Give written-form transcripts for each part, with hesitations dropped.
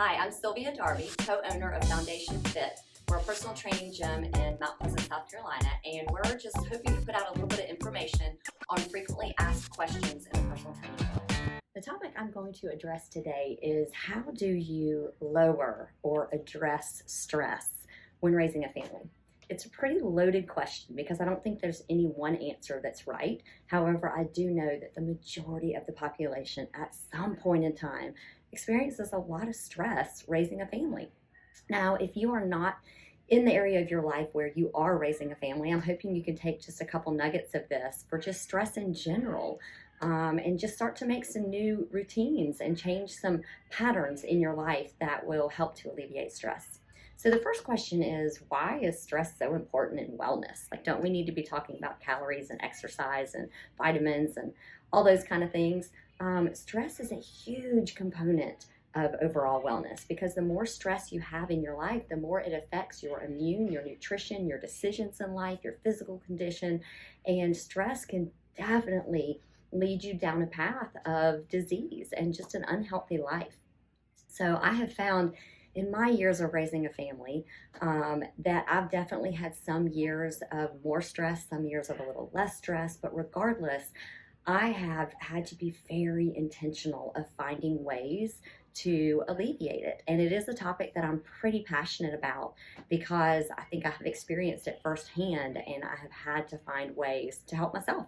Hi, I'm Sylvia Darby, co-owner of Foundation Fit. We're a personal training gym in Mount Pleasant, South Carolina, and we're just hoping to put out a little bit of information on frequently asked questions in the personal training world. The topic I'm going to address today is how do you lower or address stress when raising a family? It's a pretty loaded question because I don't think there's any one answer that's right. However, I do know that the majority of the population at some point in time experiences a lot of stress raising a family. Now, if you are not in the area of your life where you are raising a family, I'm hoping you can take just a couple nuggets of this for just stress in general, and just start to make some new routines and change some patterns in your life that will help to alleviate stress. So the first question is, why is stress so important in wellness? Like, don't we need to be talking about calories and exercise and vitamins and all those kind of things? Stress is a huge component of overall wellness because the more stress you have in your life, the more it affects your immune, your nutrition, your decisions in life, your physical condition, and stress can definitely lead you down a path of disease and just an unhealthy life. So I have found in my years of raising a family that I've definitely had some years of more stress, some years of a little less stress, but regardless, I have had to be very intentional of finding ways to alleviate it. And it is a topic that I'm pretty passionate about because I think I have experienced it firsthand and I have had to find ways to help myself.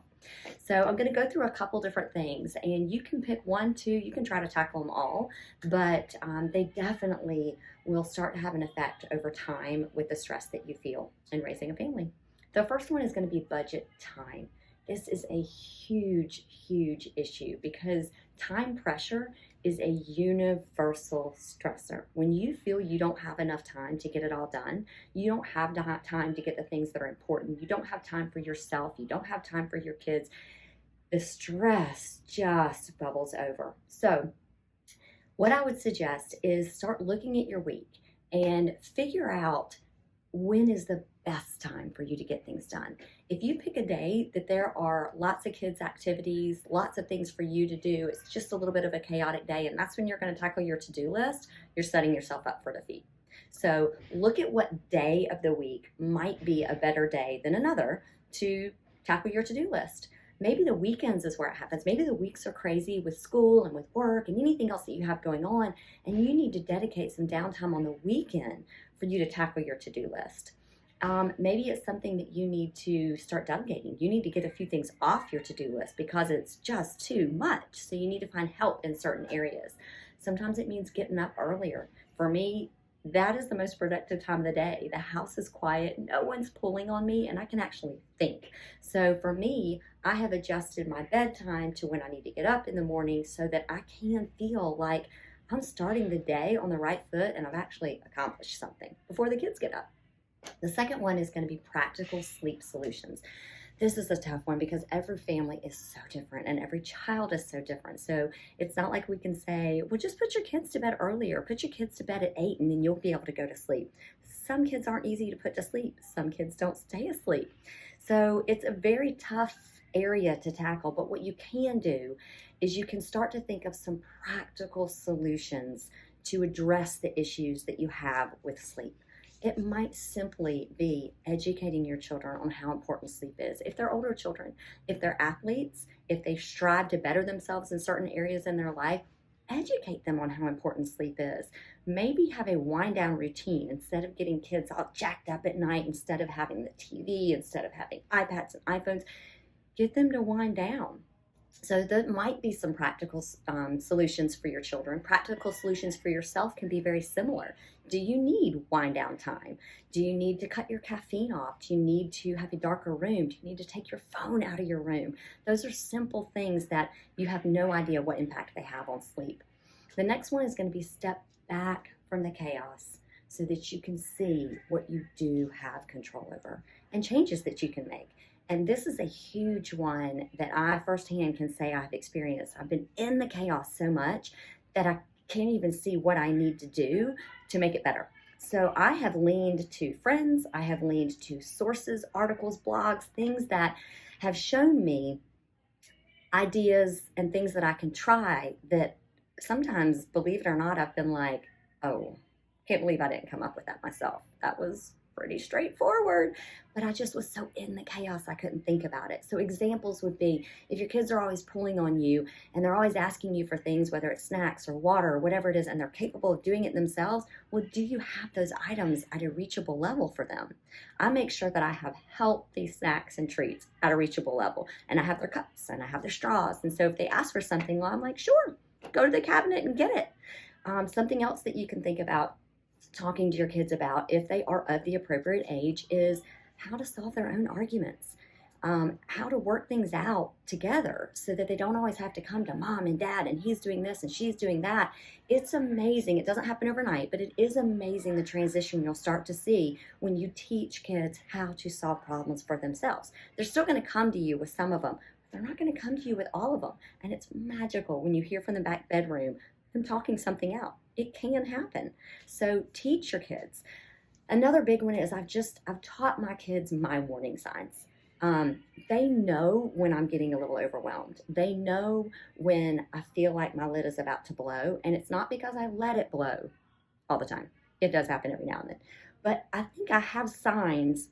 So I'm going to go through a couple different things and you can pick one, two, you can try to tackle them all, but they definitely will start to have an effect over time with the stress that you feel in raising a family. The first one is going to be budget time. This is a huge, huge issue because time pressure is a universal stressor. When you feel you don't have enough time to get it all done, you don't have time to get the things that are important, you don't have time for yourself, you don't have time for your kids, the stress just bubbles over. So what I would suggest is start looking at your week and figure out when is the best time for you to get things done. If you pick a day that there are lots of kids' activities, lots of things for you to do, it's just a little bit of a chaotic day, and that's when you're going to tackle your to-do list, you're setting yourself up for defeat. So look at what day of the week might be a better day than another to tackle your to-do list. Maybe the weekends is where it happens. Maybe the weeks are crazy with school and with work and anything else that you have going on, and you need to dedicate some downtime on the weekend for you to tackle your to-do list. Maybe it's something that you need to start delegating. You need to get a few things off your to-do list because it's just too much. So you need to find help in certain areas. Sometimes it means getting up earlier. For me, that is the most productive time of the day. The house is quiet, no one's pulling on me, and I can actually think. So for me, I have adjusted my bedtime to when I need to get up in the morning so that I can feel like I'm starting the day on the right foot and I've actually accomplished something before the kids get up. The second one is going to be practical sleep solutions. This is a tough one because every family is so different and every child is so different. So it's not like we can say, well, just put your kids to bed earlier. Put your kids to bed at 8 and then you'll be able to go to sleep. Some kids aren't easy to put to sleep. Some kids don't stay asleep. So it's a very tough area to tackle. But what you can do is you can start to think of some practical solutions to address the issues that you have with sleep. It might simply be educating your children on how important sleep is. If they're older children, if they're athletes, if they strive to better themselves in certain areas in their life, educate them on how important sleep is. Maybe have a wind down routine instead of getting kids all jacked up at night, instead of having the TV, instead of having iPads and iPhones. Get them to wind down. So there might be some practical solutions for your children. Practical solutions for yourself can be very similar. Do you need wind down time? Do you need to cut your caffeine off? Do you need to have a darker room? Do you need to take your phone out of your room? Those are simple things that you have no idea what impact they have on sleep. The next one is going to be step back from the chaos so that you can see what you do have control over and changes that you can make. And this is a huge one that I firsthand can say I've experienced. I've been in the chaos so much that I can't even see what I need to do to make it better. So I have leaned to friends, I have leaned to sources, articles, blogs, things that have shown me ideas and things that I can try that sometimes, believe it or not, I've been like, Oh, can't believe I didn't come up with that myself. That was pretty straightforward, but I just was so in the chaos I couldn't think about it. So examples would be if your kids are always pulling on you and they're always asking you for things, whether it's snacks or water or whatever it is, and they're capable of doing it themselves, well, do you have those items at a reachable level for them? I make sure that I have healthy snacks and treats at a reachable level, and I have their cups and I have their straws. And so if they ask for something, well, I'm like, sure, go to the cabinet and get it. Something else that you can think about talking to your kids about, if they are of the appropriate age, is how to solve their own arguments, how to work things out together so that they don't always have to come to mom and dad and he's doing this and she's doing that. It's amazing. It doesn't happen overnight, but it is amazing the transition you'll start to see when you teach kids how to solve problems for themselves. They're still going to come to you with some of them. They're not going to come to you with all of them. And it's magical when you hear from the back bedroom them talking something out. It can happen. So teach your kids. Another big one is I've taught my kids my warning signs. They know when I'm getting a little overwhelmed. They know when I feel like my lid is about to blow, and it's not because I let it blow all the time. It does happen every now and then. But I think I have signs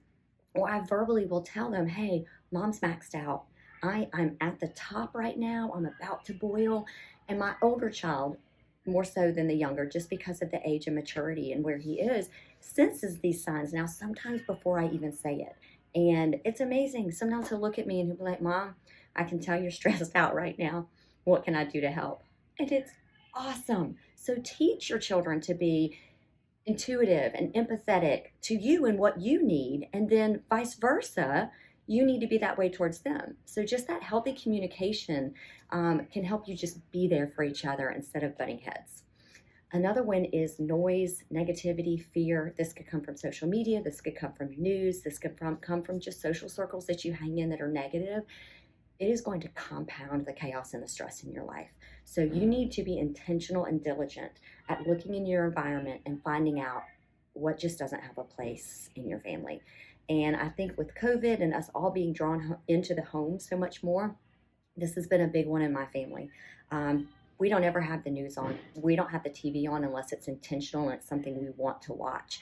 where I verbally will tell them, hey, mom's maxed out. I'm at the top right now. I'm about to boil. And my older child, more so than the younger, just because of the age and maturity and where he is, senses these signs now sometimes before I even say it. And it's amazing. Sometimes he'll look at me and he'll be like, Mom, I can tell you're stressed out right now. What can I do to help? And it's awesome. So teach your children to be intuitive and empathetic to you and what you need, and then vice versa. You need to be that way towards them. So just that healthy communication can help you just be there for each other instead of butting heads. Another one is noise, negativity, fear. This could come from social media. This could come from news. This could come from just social circles that you hang in that are negative. It is going to compound the chaos and the stress in your life. So you need to be intentional and diligent at looking in your environment and finding out what just doesn't have a place in your family. And I think with COVID and us all being drawn into the home so much more, this has been a big one in my family. We don't ever have the news on. We don't have the TV on unless it's intentional and it's something we want to watch,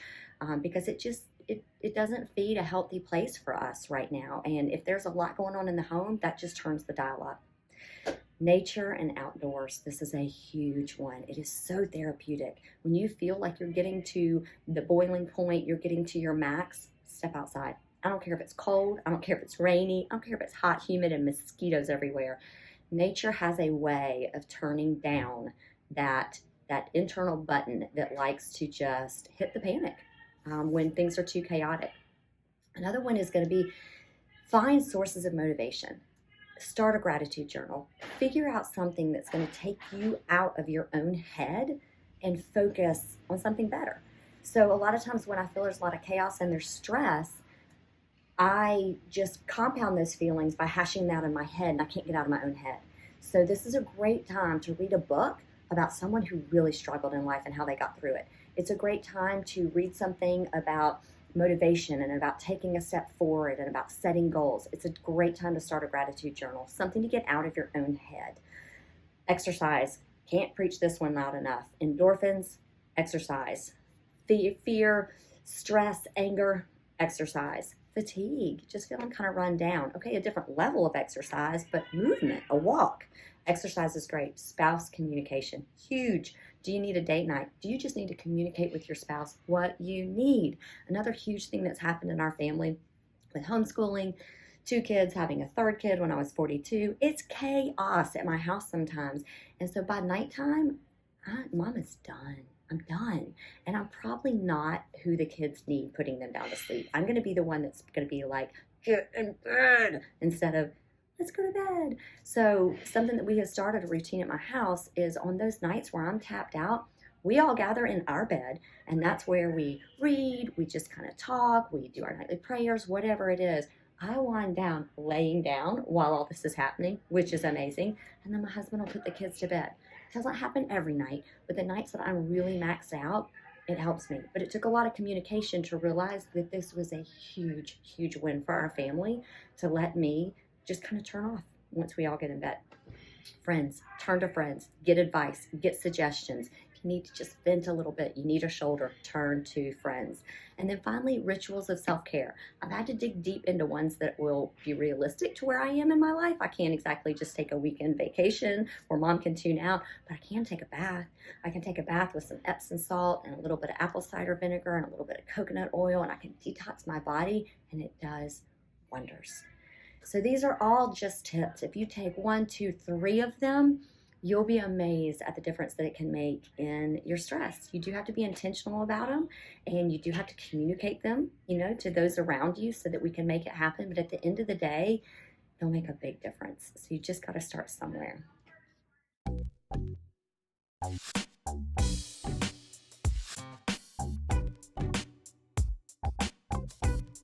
because it doesn't feed a healthy place for us right now. And if there's a lot going on in the home, that just turns the dial up. Nature and outdoors. This is a huge one. It is so therapeutic. When you feel like you're getting to the boiling point, you're getting to your max, step outside. I don't care if it's cold. I don't care if it's rainy. I don't care if it's hot, humid, and mosquitoes everywhere. Nature has a way of turning down that internal button that likes to just hit the panic when things are too chaotic. Another one is going to be find sources of motivation. Start a gratitude journal. Figure out something that's going to take you out of your own head and focus on something better. So a lot of times when I feel there's a lot of chaos and there's stress, I just compound those feelings by hashing them out in my head, and I can't get out of my own head. So this is a great time to read a book about someone who really struggled in life and how they got through it. It's a great time to read something about motivation and about taking a step forward and about setting goals. It's a great time to start a gratitude journal, something to get out of your own head. Exercise. Can't preach this one loud enough. Endorphins, exercise. Fear, stress, anger, exercise. Fatigue, just feeling kind of run down. Okay, a different level of exercise, but movement, a walk. Exercise is great. Spouse communication, huge. Do you need a date night? Do you just need to communicate with your spouse what you need? Another huge thing that's happened in our family with homeschooling, 2 kids, having a 3rd kid when I was 42. It's chaos at my house sometimes. And so by nighttime, Mom is done. I'm done. And I'm probably not who the kids need putting them down to sleep. I'm going to be the one that's going to be like, get in bed, instead of, let's go to bed. So something that we have started a routine at my house is on those nights where I'm tapped out, we all gather in our bed, and that's where we read, we just kind of talk, we do our nightly prayers, whatever it is. I wind down laying down while all this is happening, which is amazing. And then my husband will put the kids to bed. It doesn't happen every night, but the nights that I'm really maxed out, it helps me. But it took a lot of communication to realize that this was a huge, huge win for our family, to let me just kind of turn off once we all get in bed. Friends, turn to friends, get advice, get suggestions. you need to just vent a little bit, you need a shoulder, turn to friends. And then finally, rituals of self-care. I've had to dig deep into ones that will be realistic to where I am in my life. I can't exactly just take a weekend vacation where mom can tune out, but I can take a bath. I can take a bath with some Epsom salt and a little bit of apple cider vinegar and a little bit of coconut oil, and I can detox my body, and it does wonders. So these are all just tips. If you take 1, 2, 3 of them, you'll be amazed at the difference that it can make in your stress. You do have to be intentional about them, and you do have to communicate them, to those around you so that we can make it happen. But at the end of the day, they'll make a big difference. So you just got to start somewhere.